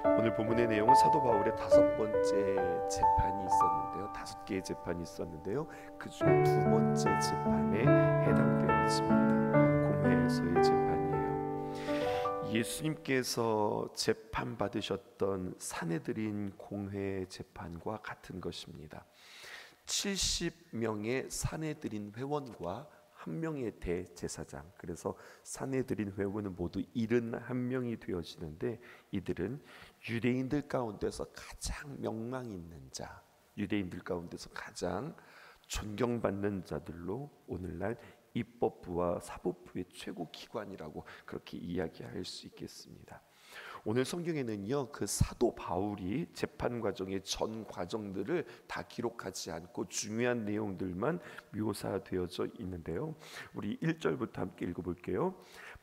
오늘 본문의 내용은 사도 바울의 5번째 재판이 있었는데요. 5개의 재판이 있었는데요. 그중 2번째 재판에 해당되어집니다. 공회에서의 재판이에요. 예수님께서 재판 받으셨던 산헤드린 공회 재판과 같은 것입니다. 70명의 산헤드린 회원과 1명의 대제사장, 그래서 산헤드린 회원은 모두 71명이 되어지는데, 이들은 유대인들 가운데서 가장 명망 있는 자, 유대인들 가운데서 가장 존경받는 자들로 오늘날 입법부와 사법부의 최고 기관이라고 그렇게 이야기할 수 있겠습니다. 오늘 성경에는요, 그 사도 바울이 재판 과정의 전 과정들을 다 기록하지 않고 중요한 내용들만 묘사되어져 있는데요. 우리 1절부터 함께 읽어볼게요.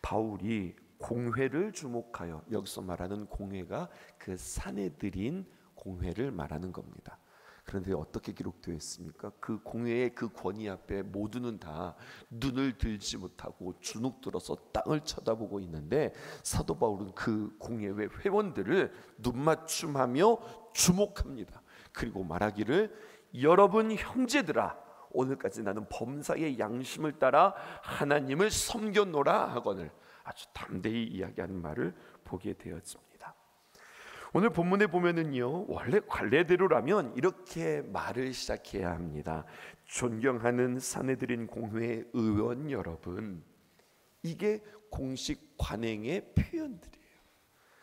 바울이 공회를 주목하여, 여기서 말하는 공회가 그 산헤드린 공회를 말하는 겁니다. 그런데 어떻게 기록되어 있습니까? 그 공회의 그 권위 앞에 모두는 다 눈을 들지 못하고 주눅들어서 땅을 쳐다보고 있는데, 사도 바울은 그 공회의 회원들을 눈맞춤하며 주목합니다. 그리고 말하기를, 여러분 형제들아, 오늘까지 나는 범사의 양심을 따라 하나님을 섬겼노라 하거늘, 아주 담대히 이야기하는 말을 보게 되었습니다. 오늘 본문에 보면은요, 원래 관례대로라면 이렇게 말을 시작해야 합니다. 존경하는 산헤드린 공회 의원 여러분, 이게 공식 관행의 표현들이에요.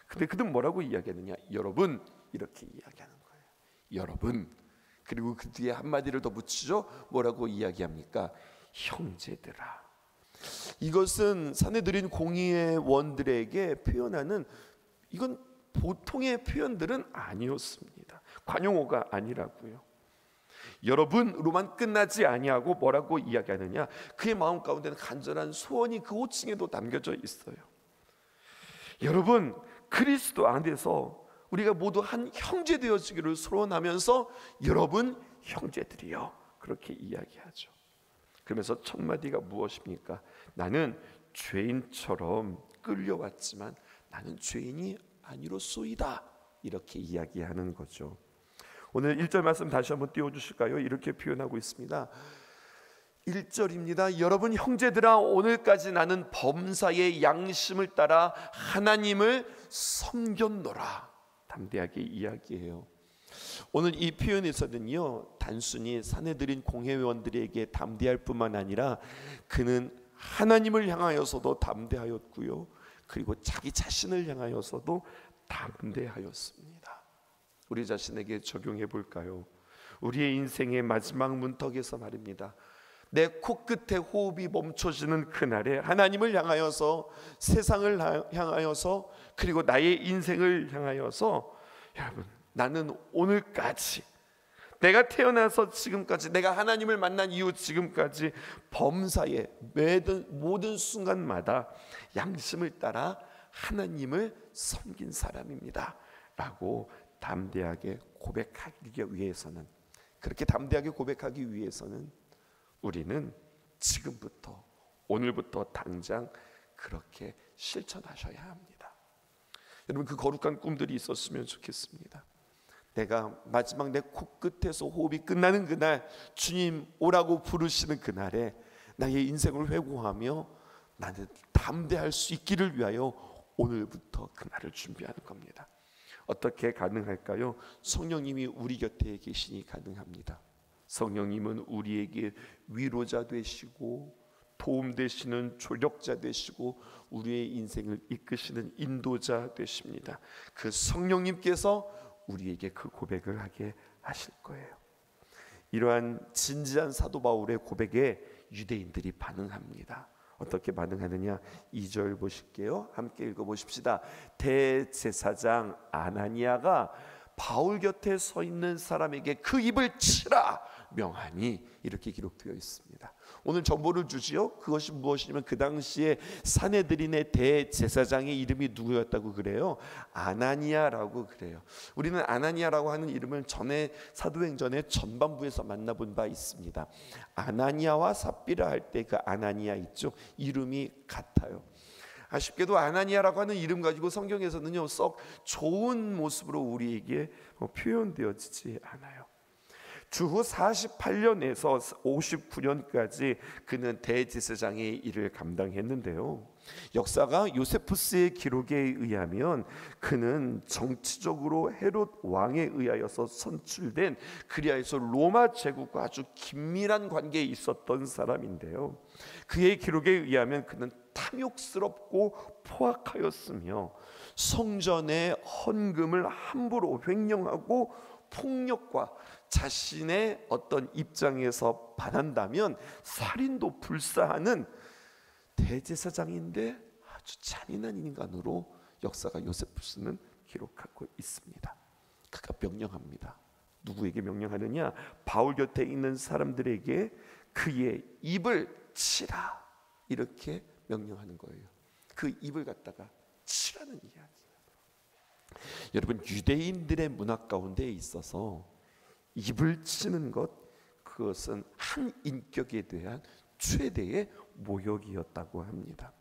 근데 그들은 뭐라고 이야기하느냐? 여러분, 이렇게 이야기하는 거예요. 여러분. 그리고 그 뒤에 한마디를 더 붙이죠. 뭐라고 이야기합니까? 형제들아. 이것은 산헤드린 공회원들에게 표현하는, 이건 보통의 표현들은 아니었습니다. 관용어가 아니라고요. 여러분으로만 끝나지 아니하고 뭐라고 이야기하느냐? 그의 마음 가운데는 간절한 소원이 그 호칭에도 담겨져 있어요. 여러분, 그리스도 안에서 우리가 모두 한 형제 되어지기를 소원하면서 여러분 형제들이여, 그렇게 이야기하죠. 그러면서 첫 마디가 무엇입니까? 나는 죄인처럼 끌려왔지만 나는 죄인이 아니로소이다, 이렇게 이야기하는 거죠. 오늘 1절 말씀 다시 한번 띄워주실까요? 이렇게 표현하고 있습니다. 1절입니다. 여러분 형제들아, 오늘까지 나는 범사의 양심을 따라 하나님을 섬겼노라. 담대하게 이야기해요. 오늘 이 표현에서는요, 단순히 산헤드린 공회원들에게 담대할 뿐만 아니라 그는 하나님을 향하여서도 담대하였고요, 그리고 자기 자신을 향하여서도 담대하였습니다. 우리 자신에게 적용해 볼까요? 우리의 인생의 마지막 문턱에서 말입니다. 내 코끝에 호흡이 멈춰지는 그날에 하나님을 향하여서, 세상을 향하여서, 그리고 나의 인생을 향하여서, 여러분, 나는 오늘까지, 내가 태어나서 지금까지, 내가 하나님을 만난 이후 지금까지 범사의 모든 순간마다 양심을 따라 하나님을 섬긴 사람입니다 라고 담대하게 고백하기 위해서는, 그렇게 담대하게 고백하기 위해서는 우리는 지금부터, 오늘부터 당장 그렇게 실천하셔야 합니다. 여러분, 그 거룩한 꿈들이 있었으면 좋겠습니다. 내가 마지막 내 코끝에서 호흡이 끝나는 그날, 주님 오라고 부르시는 그날에 나의 인생을 회고하며 나는 담대할 수 있기를 위하여 오늘부터 그날을 준비하는 겁니다. 어떻게 가능할까요? 성령님이 우리 곁에 계시니 가능합니다. 성령님은 우리에게 위로자 되시고 도움 되시는 조력자 되시고 우리의 인생을 이끄시는 인도자 되십니다. 그 성령님께서 우리에게 그 고백을 하게 하실 거예요. 이러한 진지한 사도 바울의 고백에 유대인들이 반응합니다. 어떻게 반응하느냐? 2절 보실게요. 함께 읽어보십시다. 대제사장 아나니아가 바울 곁에 서 있는 사람에게 그 입을 치라 명하니, 이렇게 기록되어 있습니다. 오늘 정보를 주지요. 그것이 무엇이냐면 그 당시에 산헤드린의 대제사장의 이름이 누구였다고 그래요? 아나니아라고 그래요. 우리는 아나니아라고 하는 이름을 전에 사도행전의 전반부에서 만나본 바 있습니다. 아나니아와 삽비라 할 때 그 아나니아 있죠. 이름이 같아요. 아쉽게도 아나니아라고 하는 이름 가지고 성경에서는요 썩 좋은 모습으로 우리에게 표현되어지지 않아요. 주후 48년에서 59년까지 그는 대제사장의 일을 감당했는데요. 역사가 요세푸스의 기록에 의하면 그는 정치적으로 헤롯 왕에 의하여서 선출된 그리하여서 로마 제국과 아주 긴밀한 관계에 있었던 사람인데요. 그의 기록에 의하면 그는 탐욕스럽고 포악하였으며 성전의 헌금을 함부로 횡령하고 폭력과 자신의 어떤 입장에서 반한다면 살인도 불사하는 대제사장인데 아주 잔인한 인간으로 역사가 요세푸스는 기록하고 있습니다. 그가 명령합니다. 누구에게 명령하느냐? 바울 곁에 있는 사람들에게 그의 입을 치라, 이렇게 명령하는 거예요. 그 입을 갖다가 치라는 이야기예요. 여러분, 유대인들의 문화 가운데 있어서 입을 치는 것, 그것은 한 인격에 대한 최대의 모욕이었다고 합니다.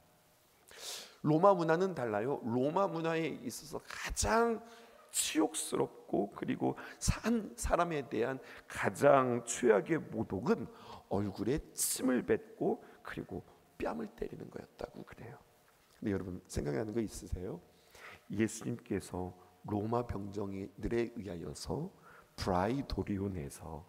로마 문화는 달라요. 로마 문화에 있어서 가장 치욕스럽고 그리고 한 사람에 대한 가장 최악의 모독은 얼굴에 침을 뱉고 그리고 뺨을 때리는 거였다고 그래요. 근데 여러분 생각나는 거 있으세요? 예수님께서 로마 병정들에 의하여서 브라이도리온에서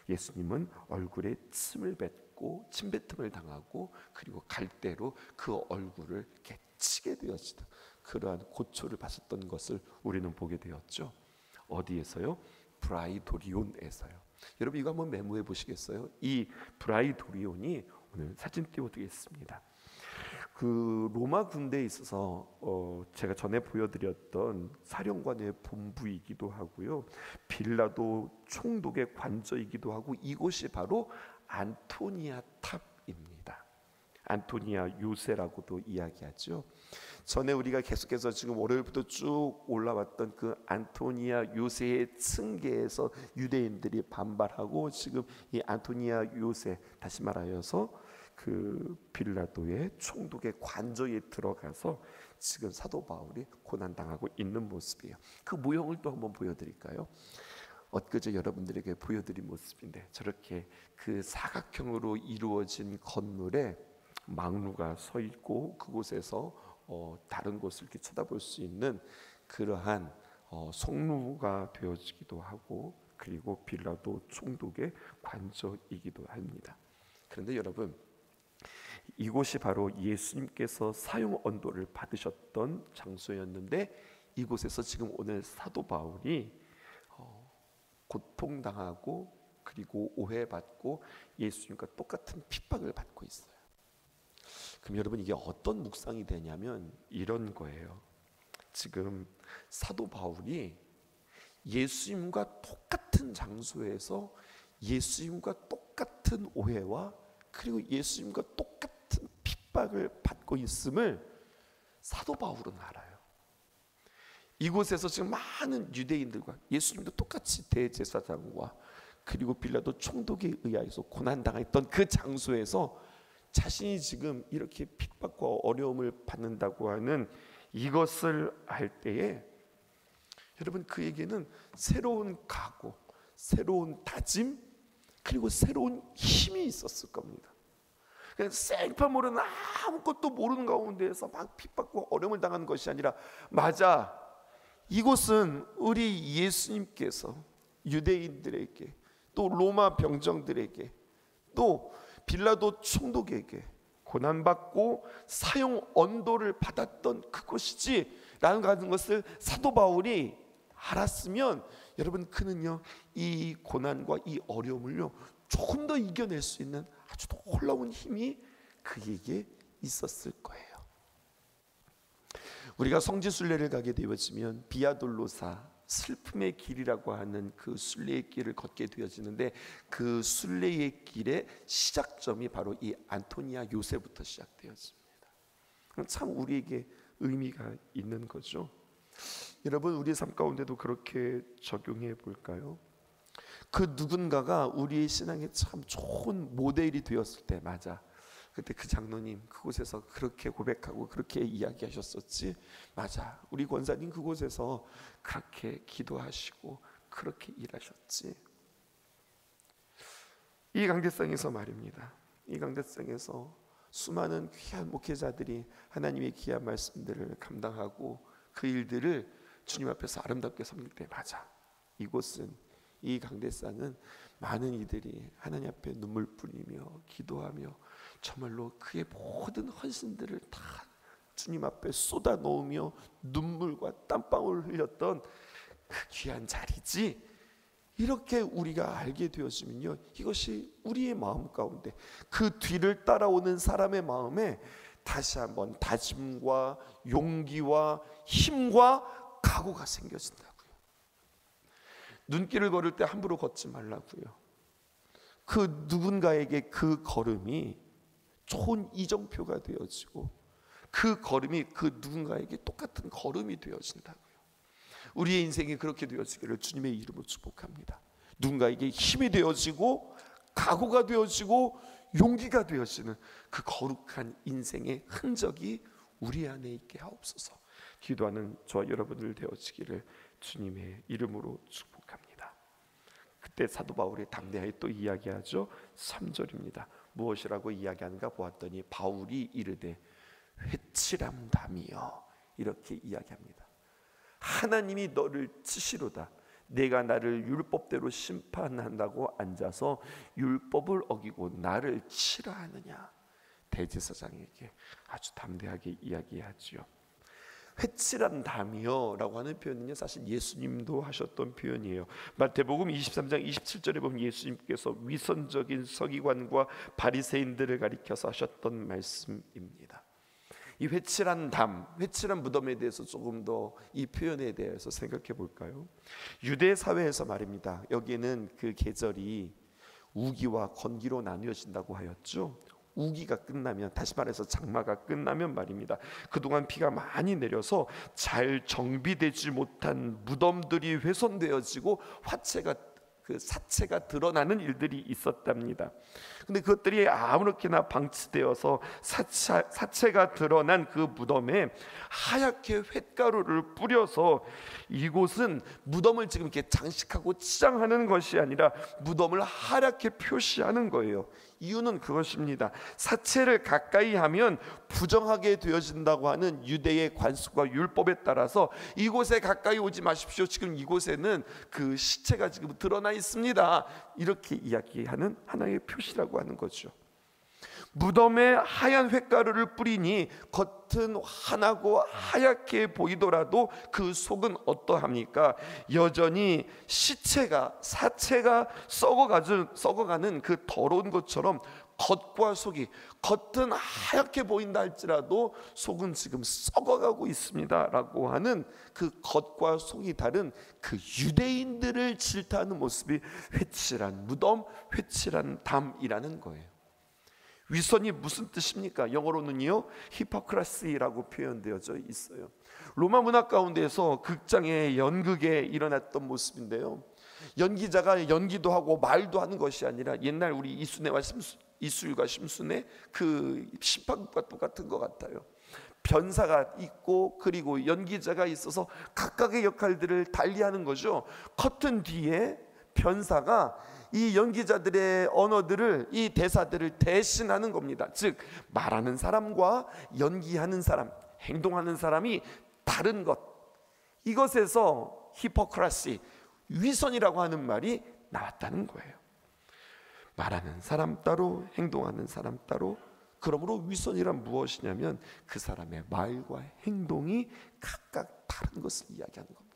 예수님은 얼굴에 침을 뱉고 침뱉음을 당하고 그리고 갈대로 그 얼굴을 이렇게 치게 되었다. 그러한 고초를 받았던 것을 우리는 보게 되었죠. 어디에서요? 브라이도리온에서요. 여러분 이거 한번 메모해 보시겠어요? 이 브라이도리온이 오늘 사진 띄워드리겠습니다. 그 로마 군대에 있어서 제가 전에 보여드렸던 사령관의 본부이기도 하고요, 빌라도 총독의 관저이기도 하고, 이곳이 바로 안토니아 탑입니다. 안토니아 요새라고도 이야기하죠. 전에 우리가 계속해서 지금 월요일부터 쭉 올라왔던 그 안토니아 요새의 층계에서 유대인들이 반발하고 지금 이 안토니아 요새, 다시 말하여서 그 빌라도의 총독의 관저에 들어가서 지금 사도 바울이 고난당하고 있는 모습이에요. 그 모형을 또 한번 보여드릴까요? 엊그제 여러분들에게 보여드린 모습인데, 저렇게 그 사각형으로 이루어진 건물에 망루가 서 있고 그곳에서 다른 곳을 이렇게 쳐다볼 수 있는 그러한 성루가 되어지기도 하고, 그리고 빌라도 총독의 관저이기도 합니다. 그런데 여러분, 이곳이 바로 예수님께서 사형 언도를 받으셨던 장소였는데, 이곳에서 지금 오늘 사도 바울이 고통당하고 그리고 오해받고 예수님과 똑같은 핍박을 받고 있어요. 그럼 여러분 이게 어떤 묵상이 되냐면 이런 거예요. 지금 사도 바울이 예수님과 똑같은 장소에서 예수님과 똑같은 오해와 그리고 예수님과 똑같은 핍박을 받고 있음을 사도 바울은 알아요. 이곳에서 지금 많은 유대인들과 예수님도 똑같이 대제사장과 그리고 빌라도 총독에 의하여서 고난당했던 그 장소에서 자신이 지금 이렇게 핍박과 어려움을 받는다고 하는 이것을 알 때에 여러분, 그에게는 새로운 각오, 새로운 다짐, 그리고 새로운 힘이 있었을 겁니다. 그냥 생판 모르는, 아무것도 모르는 가운데에서 막 핍박과 어려움을 당하는 것이 아니라, 맞아, 이곳은 우리 예수님께서 유대인들에게, 또 로마 병정들에게, 또 빌라도 총독에게 고난받고 사형 언도를 받았던 그곳이지 라는 것을 사도 바울이 알았으면, 여러분, 그는요 이 고난과 이 어려움을요 조금 더 이겨낼 수 있는 아주 놀라운 힘이 그에게 있었을 거예요. 우리가 성지순례를 가게 되어지면 비아돌로사, 슬픔의 길이라고 하는 그 순례의 길을 걷게 되어지는데, 그 순례의 길의 시작점이 바로 이 안토니아 요새부터 시작되었습니다. 참 우리에게 의미가 있는 거죠. 여러분, 우리 삶 가운데도 그렇게 적용해 볼까요? 그 누군가가 우리의 신앙에 참 좋은 모델이 되었을 때, 맞아, 그때 그 장로님 그곳에서 그렇게 고백하고 그렇게 이야기하셨었지. 맞아, 우리 권사님 그곳에서 그렇게 기도하시고 그렇게 일하셨지. 이 강대상에서 말입니다. 이 강대상에서 수많은 귀한 목회자들이 하나님의 귀한 말씀들을 감당하고 그 일들을 주님 앞에서 아름답게 섬길 때, 맞아, 이곳은, 이 강대상은 많은 이들이 하나님 앞에 눈물 뿌리며 기도하며 정말로 그의 모든 헌신들을 다 주님 앞에 쏟아 놓으며 눈물과 땀방울을 흘렸던 그 귀한 자리지. 이렇게 우리가 알게 되었으면요, 이것이 우리의 마음 가운데, 그 뒤를 따라오는 사람의 마음에 다시 한번 다짐과 용기와 힘과 각오가 생겨진다고요. 눈길을 걸을 때 함부로 걷지 말라고요. 그 누군가에게 그 걸음이 좋은 이정표가 되어지고 그 걸음이 그 누군가에게 똑같은 걸음이 되어진다고요. 우리의 인생이 그렇게 되어지기를 주님의 이름으로 축복합니다. 누군가에게 힘이 되어지고 각오가 되어지고 용기가 되어지는 그 거룩한 인생의 흔적이 우리 안에 있게 하옵소서. 기도하는 저와 여러분들 되어지기를 주님의 이름으로 축복합니다. 그때 사도 바울이 담대하게 또 이야기하죠. 3절입니다. 무엇이라고 이야기하는가 보았더니 바울이 이르되 회칠함담이여, 이렇게 이야기합니다. 하나님이 너를 치시로다. 내가 나를 율법대로 심판한다고 앉아서 율법을 어기고 나를 치라 하느냐. 대제사장에게 아주 담대하게 이야기하지요. 회칠한 담이요 라고 하는 표현은요, 사실 예수님도 하셨던 표현이에요. 마태복음 23장 27절에 보면 예수님께서 위선적인 서기관과 바리새인들을 가리켜서 하셨던 말씀입니다. 이 회칠한 담, 회칠한 무덤에 대해서 조금 더 이 표현에 대해서 생각해 볼까요? 유대 사회에서 말입니다. 여기에는 그 계절이 우기와 건기로 나뉘어진다고 하였죠. 우기가 끝나면, 다시 말해서 장마가 끝나면 말입니다, 그동안 비가 많이 내려서 잘 정비되지 못한 무덤들이 훼손되어지고 사체가 드러나는 일들이 있었답니다. 근데 그것들이 아무렇게나 방치되어서 사체가 드러난 그 무덤에 하얗게 횟가루를 뿌려서, 이곳은 무덤을 지금 이렇게 장식하고 치장하는 것이 아니라 무덤을 하얗게 표시하는 거예요. 이유는 그것입니다. 사체를 가까이 하면 부정하게 되어진다고 하는 유대의 관습과 율법에 따라서 이곳에 가까이 오지 마십시오. 지금 이곳에는 그 시체가 지금 드러나 있습니다. 이렇게 이야기하는 하나의 표시라고 하는 거죠. 무덤에 하얀 횟가루를 뿌리니 겉은 환하고 하얗게 보이더라도 그 속은 어떠합니까? 여전히 사체가 썩어가는 그 더러운 것처럼 겉과 속이, 겉은 하얗게 보인다 할지라도 속은 지금 썩어가고 있습니다 라고 하는 그 겉과 속이 다른 그 유대인들을 질타하는 모습이 회칠한 무덤, 회칠한 담이라는 거예요. 위선이 무슨 뜻입니까? 영어로는요, 히포크라시라고 표현되어져 있어요. 로마 문화 가운데서 극장의 연극에 일어났던 모습인데요, 연기자가 연기도 하고 말도 하는 것이 아니라 옛날 우리 이술과 심순의 그 심판국과 똑같은 것 같아요. 변사가 있고 그리고 연기자가 있어서 각각의 역할들을 달리하는 거죠. 커튼 뒤에 변사가 이 연기자들의 언어들을, 이 대사들을 대신하는 겁니다. 즉 말하는 사람과 연기하는 사람, 행동하는 사람이 다른 것, 이것에서 히포크라시, 위선이라고 하는 말이 나왔다는 거예요. 말하는 사람 따로, 행동하는 사람 따로. 그러므로 위선이란 무엇이냐면 그 사람의 말과 행동이 각각 다른 것을 이야기하는 겁니다.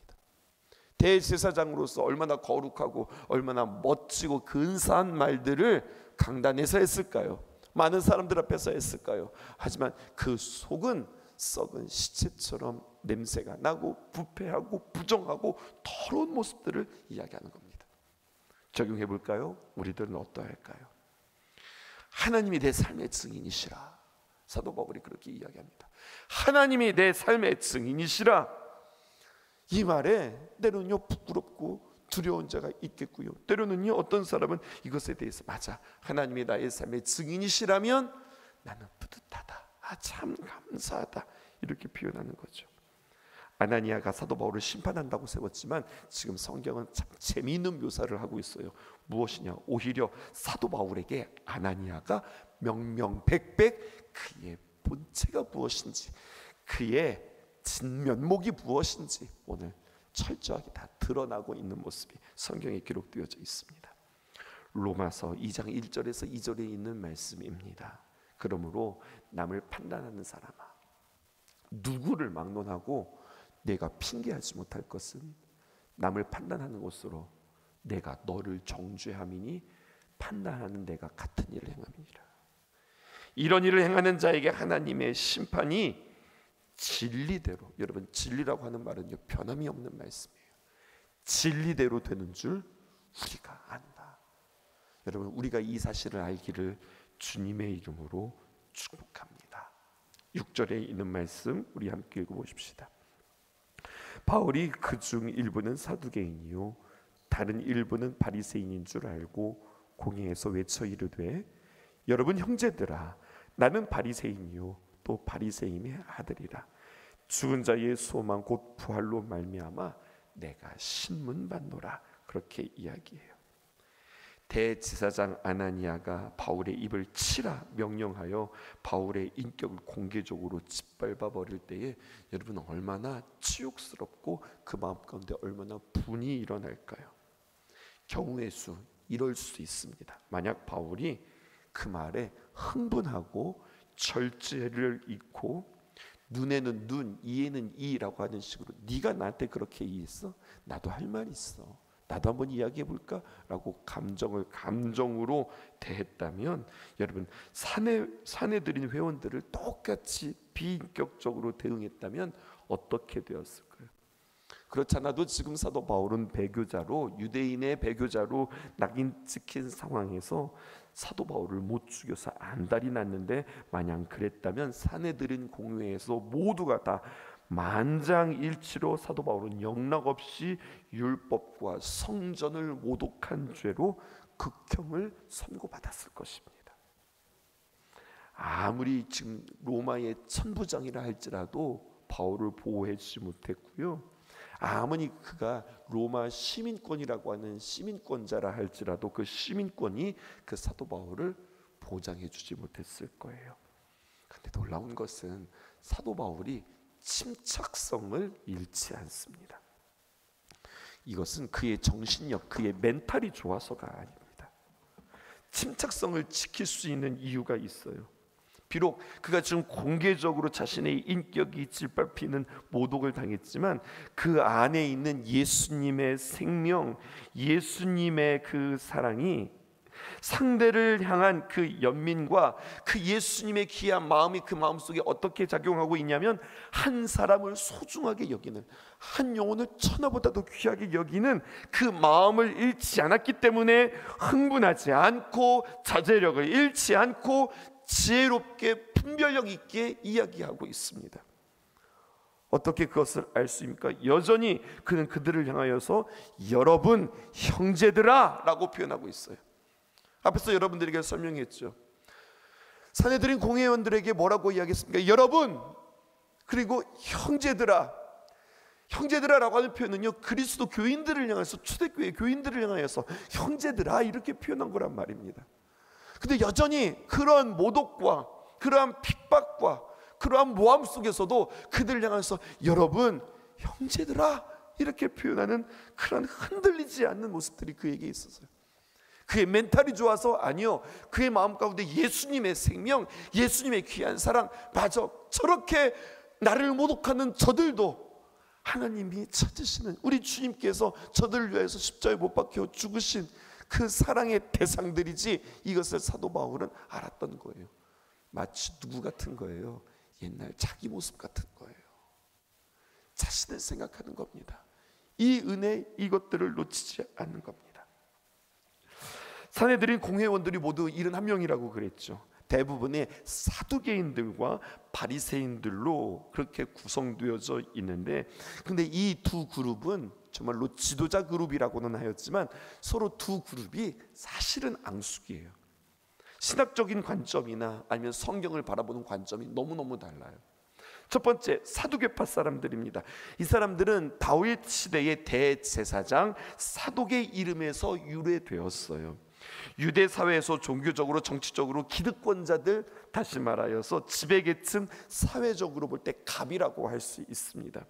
대제사장으로서 얼마나 거룩하고 얼마나 멋지고 근사한 말들을 강단에서 했을까요? 많은 사람들 앞에서 했을까요? 하지만 그 속은 썩은 시체처럼 냄새가 나고 부패하고 부정하고 더러운 모습들을 이야기하는 겁니다. 적용해 볼까요? 우리들은 어떠할까요? 하나님이 내 삶의 증인이시라. 사도 바울이 그렇게 이야기합니다. 하나님이 내 삶의 증인이시라. 이 말에 때로는요 부끄럽고 두려운 자가 있겠고요, 때로는요 어떤 사람은 이것에 대해서 맞아, 하나님이 나의 삶의 증인이시라면 나는 뿌듯하다, 참 감사하다, 이렇게 표현하는 거죠. 아나니아가 사도 바울을 심판한다고 세웠지만 지금 성경은 참 재미있는 묘사를 하고 있어요. 무엇이냐, 오히려 사도 바울에게 아나니아가 명명백백 그의 본체가 무엇인지, 그의 진면목이 무엇인지 오늘 철저하게 다 드러나고 있는 모습이 성경에 기록되어져 있습니다. 로마서 2장 1절에서 2절에 있는 말씀입니다. 그러므로 남을 판단하는 사람아, 누구를 막론하고 내가 핑계하지 못할 것은 남을 판단하는 것으로 내가 너를 정죄함이니 판단하는 내가 같은 일을 행함이니라. 이런 일을 행하는 자에게 하나님의 심판이 진리대로, 여러분 진리라고 하는 말은요 변함이 없는 말씀이에요. 진리대로 되는 줄 우리가 안다. 여러분 우리가 이 사실을 알기를 주님의 이름으로 축복합니다. 6절에 있는 말씀 우리 함께 읽어보십시다. 바울이 그중 일부는 사두개인이요 다른 일부는 바리새인인 줄 알고 공회에서 외쳐 이르되 여러분 형제들아, 나는 바리새인이요 또 바리새인의 아들이라. 죽은 자의 소망 곧 부활로 말미암아 내가 신문받노라. 그렇게 이야기해요. 대제사장 아나니아가 바울의 입을 치라 명령하여 바울의 인격을 공개적으로 짓밟아 버릴 때에 여러분 얼마나 치욕스럽고 그 마음 가운데 얼마나 분이 일어날까요? 경우의 수 이럴 수 있습니다. 만약 바울이 그 말에 흥분하고 절제를 잃고 눈에는 눈, 이에는 이라고 하는 식으로 네가 나한테 그렇게 이해했어? 나도 할 말 있어. 나도 한번 이야기해 볼까? 라고 감정으로 대했다면 여러분 사내들인 회원들을 똑같이 비인격적으로 대응했다면 어떻게 되었을까요? 그렇지 않아도 지금 사도 바울은 배교자로, 유대인의 배교자로 낙인 찍힌 상황에서 사도 바울을 못 죽여서 안달이 났는데, 만약 그랬다면 사내들인 공회에서 모두가 다 만장일치로 사도 바울은 영락없이 율법과 성전을 모독한 죄로 극형을 선고받았을 것입니다. 아무리 지금 로마의 천부장이라 할지라도 바울을 보호해주지 못했고요, 아무리 그가 로마 시민권이라고 하는 시민권자라 할지라도 그 시민권이 그 사도 바울을 보장해주지 못했을 거예요. 그런데 놀라운 것은 사도 바울이 침착성을 잃지 않습니다. 이것은 그의 정신력, 그의 멘탈이 좋아서가 아닙니다. 침착성을 지킬 수 있는 이유가 있어요. 비록 그가 지금 공개적으로 자신의 인격이 짓밟히는 모독을 당했지만 그 안에 있는 예수님의 생명, 예수님의 그 사랑이 상대를 향한 그 연민과 그 예수님의 귀한 마음이 그 마음속에 어떻게 작용하고 있냐면, 한 사람을 소중하게 여기는, 한 영혼을 천하보다도 귀하게 여기는 그 마음을 잃지 않았기 때문에 흥분하지 않고 자제력을 잃지 않고 지혜롭게 분별력 있게 이야기하고 있습니다. 어떻게 그것을 알 수 있습니까? 여전히 그는 그들을 향하여서 여러분 형제들아 라고 표현하고 있어요. 앞에서 여러분들에게 설명했죠. 사내들인 공회원들에게 뭐라고 이야기했습니까? 여러분, 그리고 형제들아. 형제들아라고 하는 표현은요, 그리스도 교인들을 향해서, 초대교회 교인들을 향해서 형제들아 이렇게 표현한 거란 말입니다. 근데 여전히 그러한 모독과 그러한 핍박과 그러한 모함 속에서도 그들을 향해서 여러분 형제들아 이렇게 표현하는 그런 흔들리지 않는 모습들이 그에게 있었어요. 그의 멘탈이 좋아서? 아니요, 그의 마음 가운데 예수님의 생명, 예수님의 귀한 사랑, 맞아, 저렇게 나를 모독하는 저들도 하나님이 찾으시는, 우리 주님께서 저들을 위해서 십자가에 못 박혀 죽으신 그 사랑의 대상들이지, 이것을 사도 바울은 알았던 거예요. 마치 누구 같은 거예요? 옛날 자기 모습 같은 거예요. 자신을 생각하는 겁니다. 이 은혜, 이것들을 놓치지 않는 겁니다. 사내들인 공회원들이 모두 71명이라고 그랬죠. 대부분의 사두개인들과 바리새인들로 그렇게 구성되어져 있는데, 근데 이 두 그룹은 정말로 지도자 그룹이라고는 하였지만 서로 두 그룹이 사실은 앙숙이에요. 신학적인 관점이나 아니면 성경을 바라보는 관점이 너무너무 달라요. 첫 번째, 사두개파 사람들입니다. 이 사람들은 다윗 시대의 대제사장 사독의 이름에서 유래되었어요. 유대 사회에서 종교적으로 정치적으로 기득권자들, 다시 말하여서 지배계층, 사회적으로 볼 때 갑이라고 할 수 있습니다.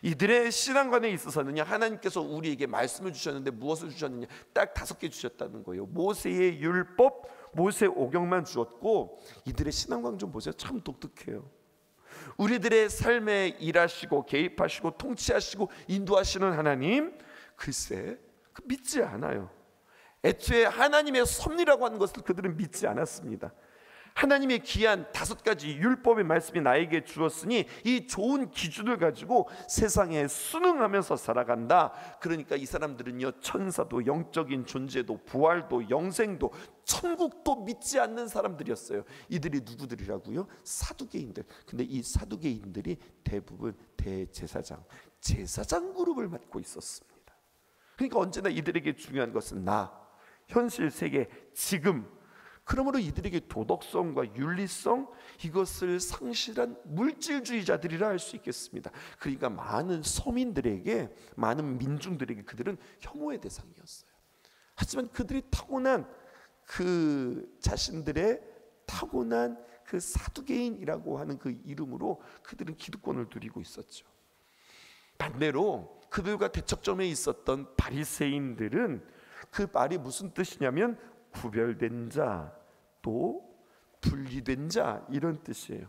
이들의 신앙관에 있어서는요, 하나님께서 우리에게 말씀을 주셨는데 무엇을 주셨느냐, 딱 5개 주셨다는 거예요. 모세의 율법, 모세 오경만 주었고, 이들의 신앙관 좀 보세요. 참 독특해요. 우리들의 삶에 일하시고 개입하시고 통치하시고 인도하시는 하나님, 글쎄 믿지 않아요. 애초에 하나님의 섭리라고 하는 것을 그들은 믿지 않았습니다. 하나님의 귀한 5가지 율법의 말씀이 나에게 주었으니 이 좋은 기준을 가지고 세상에 순응하면서 살아간다. 그러니까 이 사람들은요, 천사도, 영적인 존재도, 부활도, 영생도, 천국도 믿지 않는 사람들이었어요. 이들이 누구들이라고요? 사두개인들. 근데 이 사두개인들이 대부분 대제사장, 제사장 그룹을 맡고 있었습니다. 그러니까 언제나 이들에게 중요한 것은 나, 현실 세계, 지금. 그러므로 이들에게 도덕성과 윤리성, 이것을 상실한 물질주의자들이라 할 수 있겠습니다. 그러니까 많은 서민들에게, 많은 민중들에게 그들은 혐오의 대상이었어요. 하지만 그들이 타고난 그 자신들의 타고난 그 사두개인이라고 하는 그 이름으로 그들은 기득권을 누리고 있었죠. 반대로 그들과 대척점에 있었던 바리새인들은, 그 말이 무슨 뜻이냐면 구별된 자, 또 분리된 자, 이런 뜻이에요.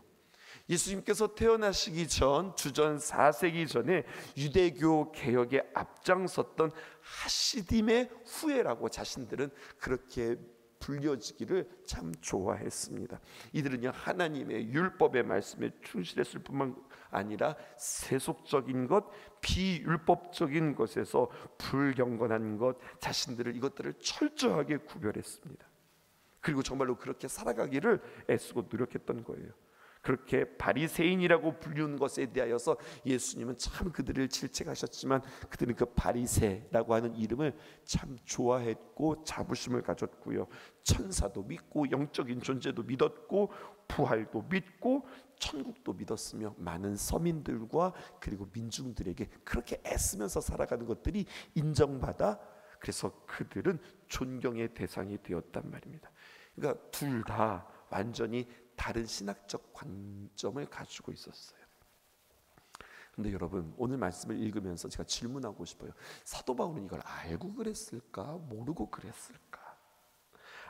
예수님께서 태어나시기 전 주전 4세기 전에 유대교 개혁에 앞장섰던 하시딤의 후예라고 자신들은 그렇게 불려지기를 참 좋아했습니다. 이들은요, 하나님의 율법의 말씀에 충실했을 뿐만 아니라 세속적인 것, 비율법적인 것에서 불경건한 것, 자신들을, 이것들을 철저하게 구별했습니다. 그리고 정말로 그렇게 살아가기를 애쓰고 노력했던 거예요. 그렇게 바리새인이라고 불리는 것에 대하여서 예수님은 참 그들을 질책하셨지만 그들은 그 바리새라고 하는 이름을 참 좋아했고 자부심을 가졌고요. 천사도 믿고 영적인 존재도 믿었고 부활도 믿고 천국도 믿었으며 많은 서민들과 그리고 민중들에게 그렇게 애쓰면서 살아가는 것들이 인정받아, 그래서 그들은 존경의 대상이 되었단 말입니다. 그러니까 둘 다 완전히 다른 신학적 관점을 가지고 있었어요. 근데 여러분, 오늘 말씀을 읽으면서 제가 질문하고 싶어요. 사도 바울은 이걸 알고 그랬을까? 모르고 그랬을까?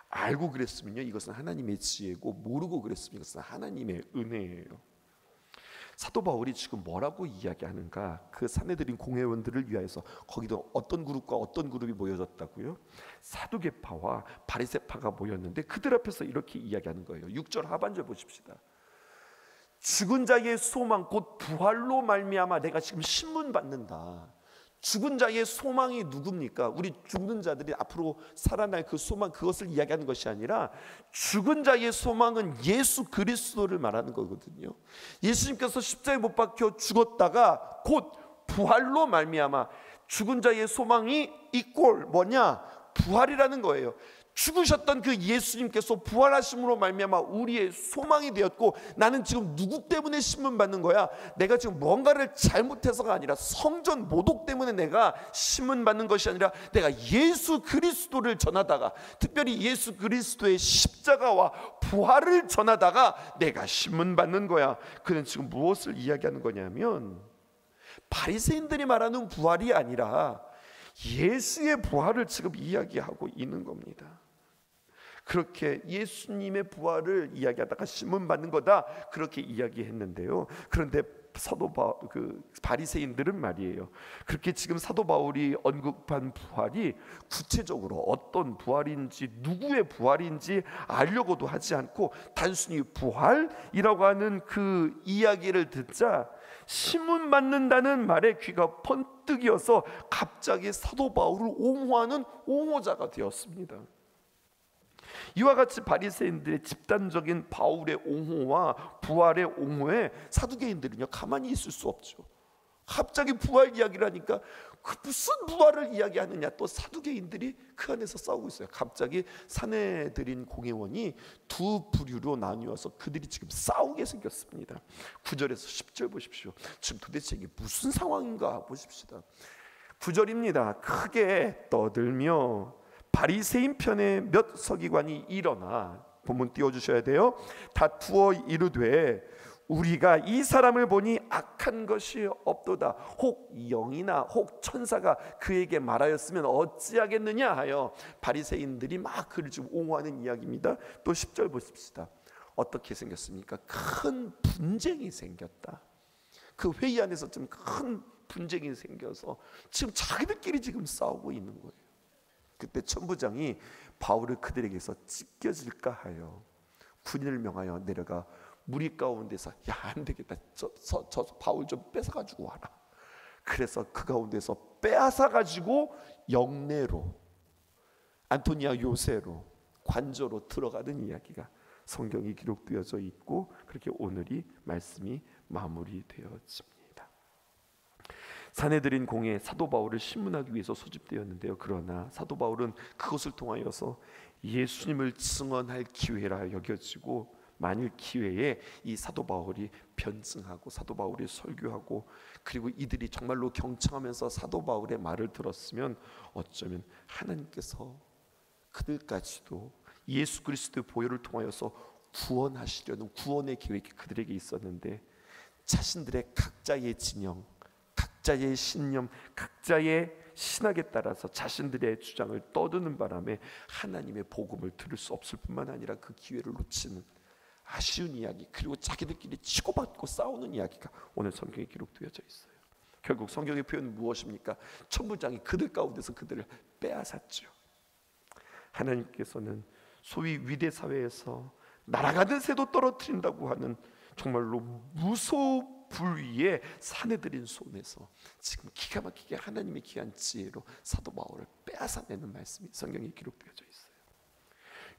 알고 그랬으면요, 이것은 하나님의 지혜고, 모르고 그랬으면 이것은 하나님의 은혜예요. 사도 바울이 지금 뭐라고 이야기하는가? 그 산헤드린 공회원들을 위하여서, 거기도 어떤 그룹과 어떤 그룹이 모여졌다고요? 사두개파와 바리새파가 모였는데 그들 앞에서 이렇게 이야기하는 거예요. 6절 하반절 보십시다. 죽은 자의 소망 곧 부활로 말미암아 내가 지금 신문 받는다. 죽은 자의 소망이 누굽니까? 우리 죽는 자들이 앞으로 살아날 그 소망, 그것을 이야기하는 것이 아니라 죽은 자의 소망은 예수 그리스도를 말하는 거거든요. 예수님께서 십자가에 못 박혀 죽었다가 곧 부활로 말미암아, 죽은 자의 소망이 이꼴 뭐냐? 부활이라는 거예요. 죽으셨던 그 예수님께서 부활하심으로 말미암아 우리의 소망이 되었고, 나는 지금 누구 때문에 신문 받는 거야? 내가 지금 뭔가를 잘못해서가 아니라 성전 모독 때문에 내가 신문 받는 것이 아니라 내가 예수 그리스도를 전하다가, 특별히 예수 그리스도의 십자가와 부활을 전하다가 내가 신문 받는 거야. 그는 지금 무엇을 이야기하는 거냐면 바리새인들이 말하는 부활이 아니라 예수의 부활을 지금 이야기하고 있는 겁니다. 그렇게 예수님의 부활을 이야기하다가 신문 받는 거다, 그렇게 이야기했는데요. 그런데 바리새인들은 말이에요, 그렇게 지금 사도 바울이 언급한 부활이 구체적으로 어떤 부활인지, 누구의 부활인지 알려고도 하지 않고 단순히 부활이라고 하는 그 이야기를 듣자 신문 받는다는 말에 귀가 번뜩이어서 갑자기 사도 바울을 옹호하는 옹호자가 되었습니다. 이와 같이 바리새인들의 집단적인 바울의 옹호와 부활의 옹호에 사두개인들은요 가만히 있을 수 없죠. 갑자기 부활 이야기를 하니까 그 무슨 부활을 이야기하느냐, 또 사두개인들이 그 안에서 싸우고 있어요. 갑자기 사내들인 공회원이 두 부류로 나뉘어서 그들이 지금 싸우게 생겼습니다. 9절에서 10절 보십시오. 지금 도대체 이게 무슨 상황인가 보십시다. 9절입니다. 크게 떠들며 바리새인 편의 몇 서기관이 일어나, 본문 띄워주셔야 돼요. 다투어 이르되 우리가 이 사람을 보니 악한 것이 없도다. 혹 영이나 혹 천사가 그에게 말하였으면 어찌하겠느냐 하여 바리새인들이 막 그를 지금 옹호하는 이야기입니다. 또 10절 보십시다. 어떻게 생겼습니까? 큰 분쟁이 생겼다. 그 회의 안에서 좀 큰 분쟁이 생겨서 지금 자기들끼리 지금 싸우고 있는 거예요. 그때 천부장이 바울을 그들에게서 찢겨질까 하여 군인을 명하여 내려가 무리 가운데서, 야, 안 되겠다, 저 바울 좀 뺏어 가지고 와라. 그래서 그 가운데서 빼앗아 가지고 영내로, 안토니아 요새로, 관저로 들어가는 이야기가 성경이 기록되어져 있고, 그렇게 오늘이 말씀이 마무리되어집니다. 사내들인 공회 사도 바울을 신문하기 위해서 소집되었는데요. 그러나 사도 바울은 그것을 통하여서 예수님을 증언할 기회라 여겨지고, 만일 기회에 이 사도 바울이 변증하고 사도 바울이 설교하고, 그리고 이들이 정말로 경청하면서 사도 바울의 말을 들었으면 어쩌면 하나님께서 그들까지도 예수 그리스도의 보혈을 통하여서 구원하시려는 구원의 계획이 그들에게 있었는데, 자신들의 각자의 진영, 각자의 신념, 각자의 신학에 따라서 자신들의 주장을 떠드는 바람에 하나님의 복음을 들을 수 없을 뿐만 아니라 그 기회를 놓치는 아쉬운 이야기, 그리고 자기들끼리 치고받고 싸우는 이야기가 오늘 성경에 기록되어져 있어요. 결국 성경의 표현은 무엇입니까? 천부장이 그들 가운데서 그들을 빼앗았죠. 하나님께서는 소위 위대 사회에서 날아가는 새도 떨어뜨린다고 하는 정말로 무소불위의 사내들인 손에서 지금 기가 막히게 하나님의 귀한 지혜로 사도 바울을 빼앗아내는 말씀이 성경에 기록되어져 있어요.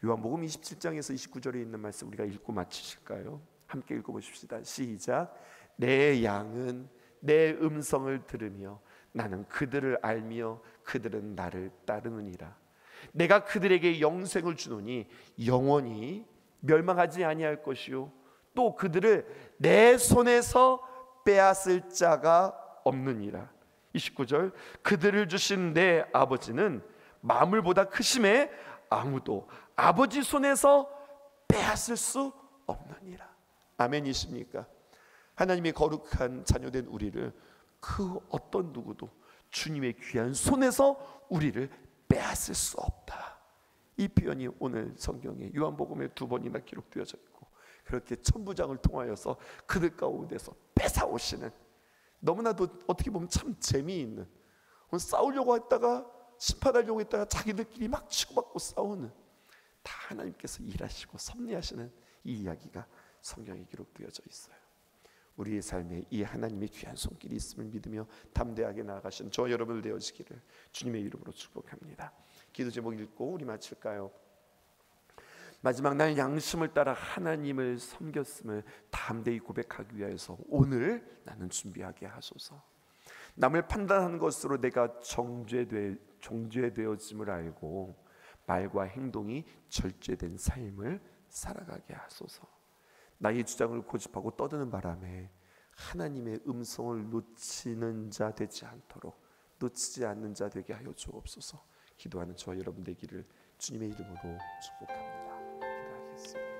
요한복음 27장에서 29절에 있는 말씀 우리가 읽고 마치실까요? 함께 읽어보십시다. 시작. 내 양은 내 음성을 들으며 나는 그들을 알며 그들은 나를 따르느니라. 내가 그들에게 영생을 주노니 영원히 멸망하지 아니할 것이요 또 그들을 내 손에서 빼앗을 자가 없느니라. 29절. 그들을 주신 내 아버지는 만물보다 크심에 아무도 아버지 손에서 빼앗을 수 없느니라. 아멘이십니까? 하나님의 거룩한 자녀된 우리를 그 어떤 누구도 주님의 귀한 손에서 우리를 빼앗을 수 없다. 이 표현이 오늘 성경에 요한복음에 2번이나 기록되어져 있고, 그렇게 천부장을 통하여서 그들 가운데서 뺏어오시는, 너무나도 어떻게 보면 참 재미있는, 싸우려고 했다가 심판하려고 했다가 자기들끼리 막 치고받고 싸우는, 다 하나님께서 일하시고 섭리하시는 이 이야기가 성경에 기록되어져 있어요. 우리의 삶에 이 하나님의 귀한 손길이 있음을 믿으며 담대하게 나아가신 저 여러분들 되어지기를 주님의 이름으로 축복합니다. 기도 제목 읽고 우리 마칠까요? 마지막 날 양심을 따라 하나님을 섬겼음을 담대히 고백하기 위해서 오늘 나는 준비하게 하소서. 남을 판단하는 것으로 내가 정죄되어짐을 알고 말과 행동이 절제된 삶을 살아가게 하소서. 나의 주장을 고집하고 떠드는 바람에 하나님의 음성을 놓치는 자 되지 않도록, 놓치지 않는 자 되게 하여 주옵소서. 기도하는 저 여러분 되기를 주님의 이름으로 축복합니다. 기도하겠습니다.